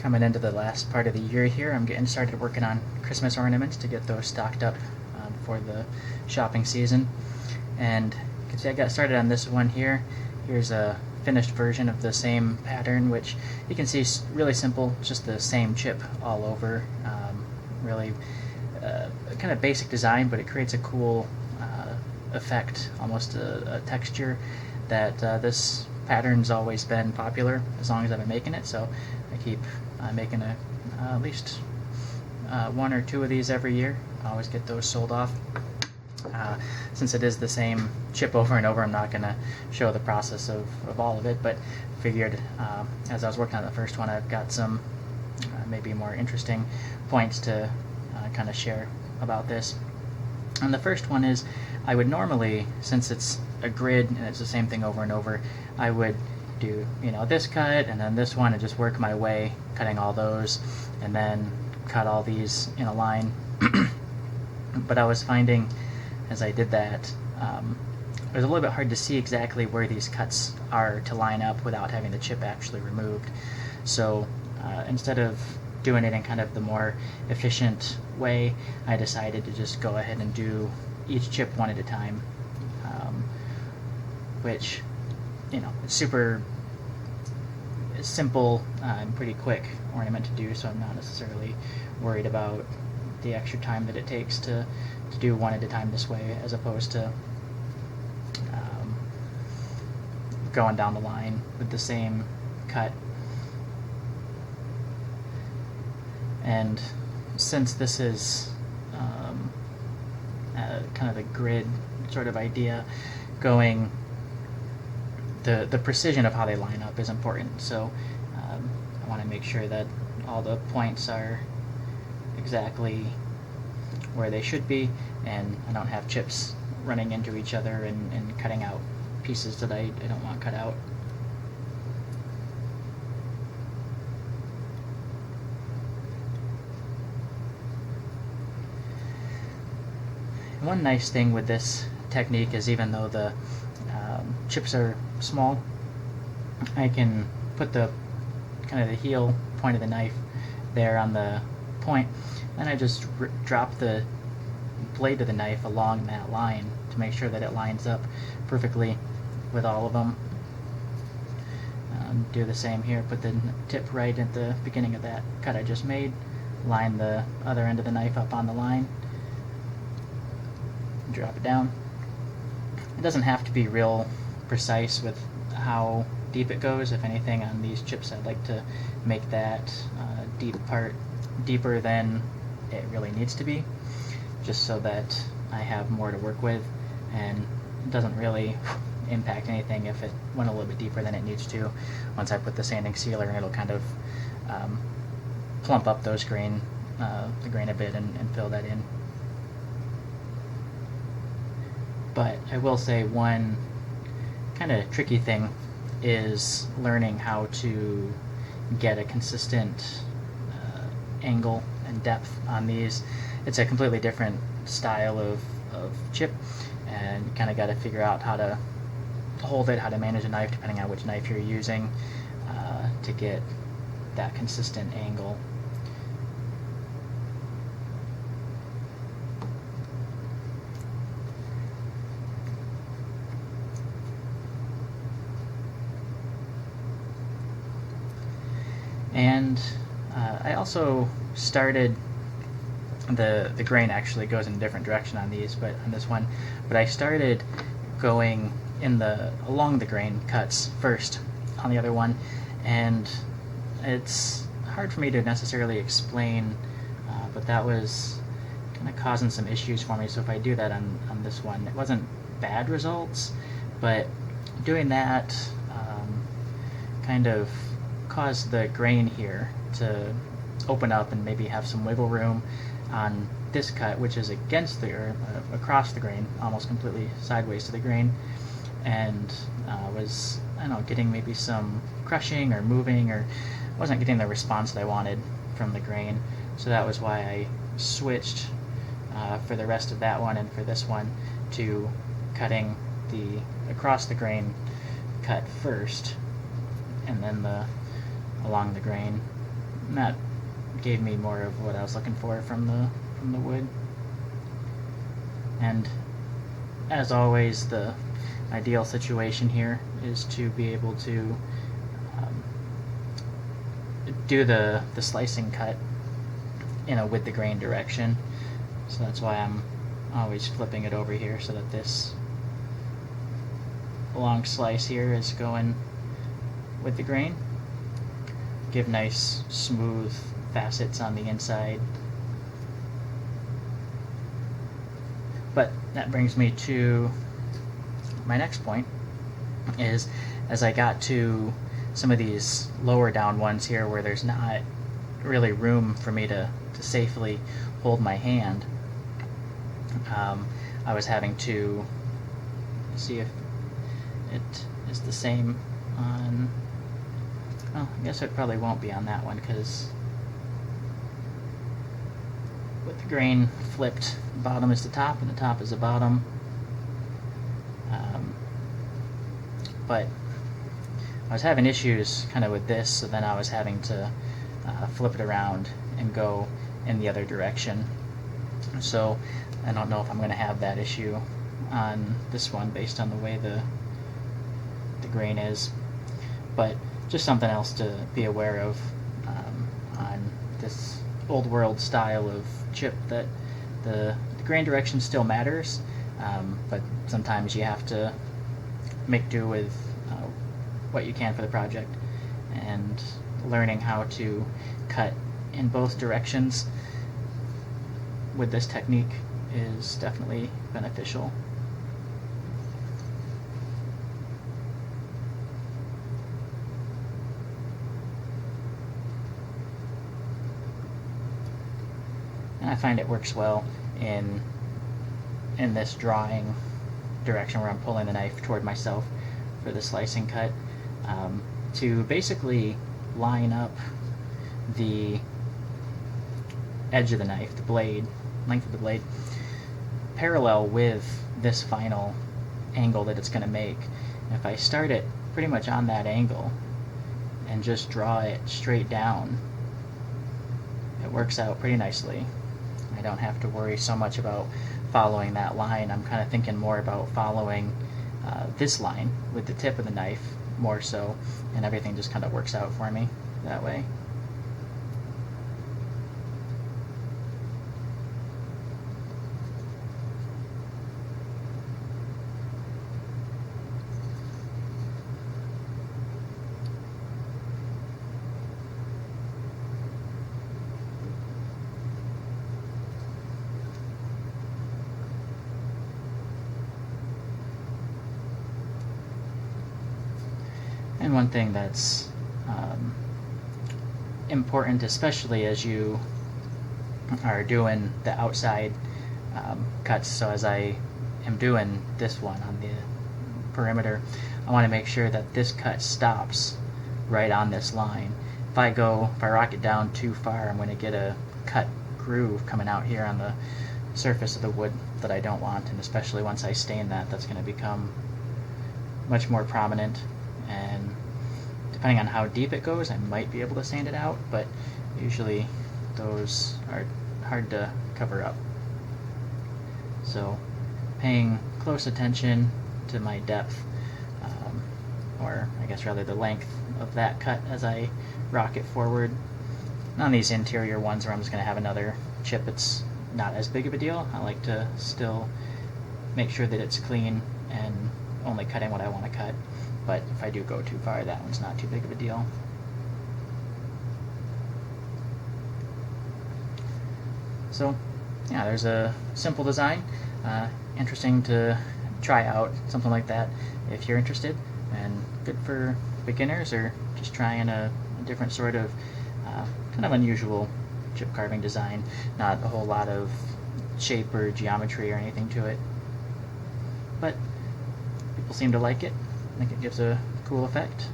Coming into the last part of the year here, I'm getting started working on Christmas ornaments to get those stocked up for the shopping season. And you can see I got started on this one here. Here's a finished version of the same pattern, which you can see is really simple, just the same chip all over. Really kind of basic design, but it creates a cool effect, almost a texture that this pattern's always been popular as long as I've been making it, so I keep making at least one or two of these every year. I always get those sold off. Since it is the same chip over and over, I'm not going to show the process of all of it, but figured as I was working on the first one, I've got some maybe more interesting points to kind of share about this. And the first one is, I would normally, since it's a grid and it's the same thing over and over, I would do, this cut and then this one and just work my way, cutting all those, and then cut all these in a line. But I was finding, as I did that, it was a little bit hard to see exactly where these cuts are to line up without having the chip actually removed. So instead of doing it in kind of the more efficient way, I decided to just go ahead and do each chip one at a time, which, it's super simple and pretty quick ornament to do, so I'm not necessarily worried about the extra time that it takes to do one at a time this way, as opposed to going down the line with the same cut. And since this is kind of the grid sort of idea, going the precision of how they line up is important. So I want to make sure that all the points are exactly where they should be, and I don't have chips running into each other and cutting out pieces that I don't want cut out. One nice thing with this technique is, even though the chips are small, I can put the kind of the heel point of the knife there on the point, and I just drop the blade of the knife along that line to make sure that it lines up perfectly with all of them. Do the same here, put the tip right at the beginning of that cut I just made, line the other end of the knife up on the line, drop it down. It doesn't have to be real precise with how deep it goes. If anything, on these chips I'd like to make that deep part deeper than it really needs to be, just so that I have more to work with, and it doesn't really impact anything if it went a little bit deeper than it needs to. Once I put the sanding sealer in, it'll kind of plump up those the grain a bit and fill that in. But I will say one kind of tricky thing is learning how to get a consistent angle and depth on these. It's a completely different style of chip, and you kind of got to figure out how to hold it, how to manage a knife depending on which knife you're using to get that consistent angle. And I also started, the grain actually goes in a different direction on these, but on this one, but I started going along the grain cuts first on the other one, and it's hard for me to necessarily explain, but that was kind of causing some issues for me. So if I do that on this one, it wasn't bad results, but doing that kind of caused the grain here to open up and maybe have some wiggle room on this cut, which is against or across the grain, almost completely sideways to the grain, and was, I don't know, getting maybe some crushing or moving, or wasn't getting the response that I wanted from the grain. So that was why I switched for the rest of that one and for this one to cutting the across the grain cut first, and then the along the grain And that gave me more of what I was looking for from the wood. And as always, the ideal situation here is to be able to do the slicing cut in a with the grain direction. So that's why I'm always flipping it over here, so that this long slice here is going with the grain. Give nice smooth facets on the inside. But that brings me to my next point, is as I got to some of these lower down ones here where there's not really room for me to safely hold my hand, I was having to see if it is the same on, well, I guess it probably won't be on that one, because with the grain flipped, the bottom is the top and the top is the bottom. But I was having issues kind of with this, so then I was having to flip it around and go in the other direction. So I don't know if I'm going to have that issue on this one based on the way the grain is, but just something else to be aware of on this old world style of chip, that the grain direction still matters, but sometimes you have to make do with what you can for the project, and learning how to cut in both directions with this technique is definitely beneficial. And I find it works well in this drawing direction where I'm pulling the knife toward myself for the slicing cut, to basically line up the edge of the knife, the blade, length of the blade, parallel with this final angle that it's going to make. And if I start it pretty much on that angle and just draw it straight down, it works out pretty nicely. I don't have to worry so much about following that line. I'm kind of thinking more about following this line with the tip of the knife more so, and everything just kind of works out for me that way. And one thing that's important, especially as you are doing the outside cuts, so as I am doing this one on the perimeter, I want to make sure that this cut stops right on this line. If I rock it down too far, I'm going to get a cut groove coming out here on the surface of the wood that I don't want, and especially once I stain that, that's going to become much more prominent. And depending on how deep it goes, I might be able to sand it out, but usually those are hard to cover up. So paying close attention to my depth, or I guess rather the length of that cut as I rock it forward. And on these interior ones where I'm just going to have another chip, it's not as big of a deal. I like to still make sure that it's clean and only cutting what I want to cut. But if I do go too far, that one's not too big of a deal. So yeah, there's a simple design. Interesting to try out something like that if you're interested, and good for beginners or just trying a different sort of kind of unusual chip carving design. Not a whole lot of shape or geometry or anything to it, but people seem to like it. I think it gives a cool effect.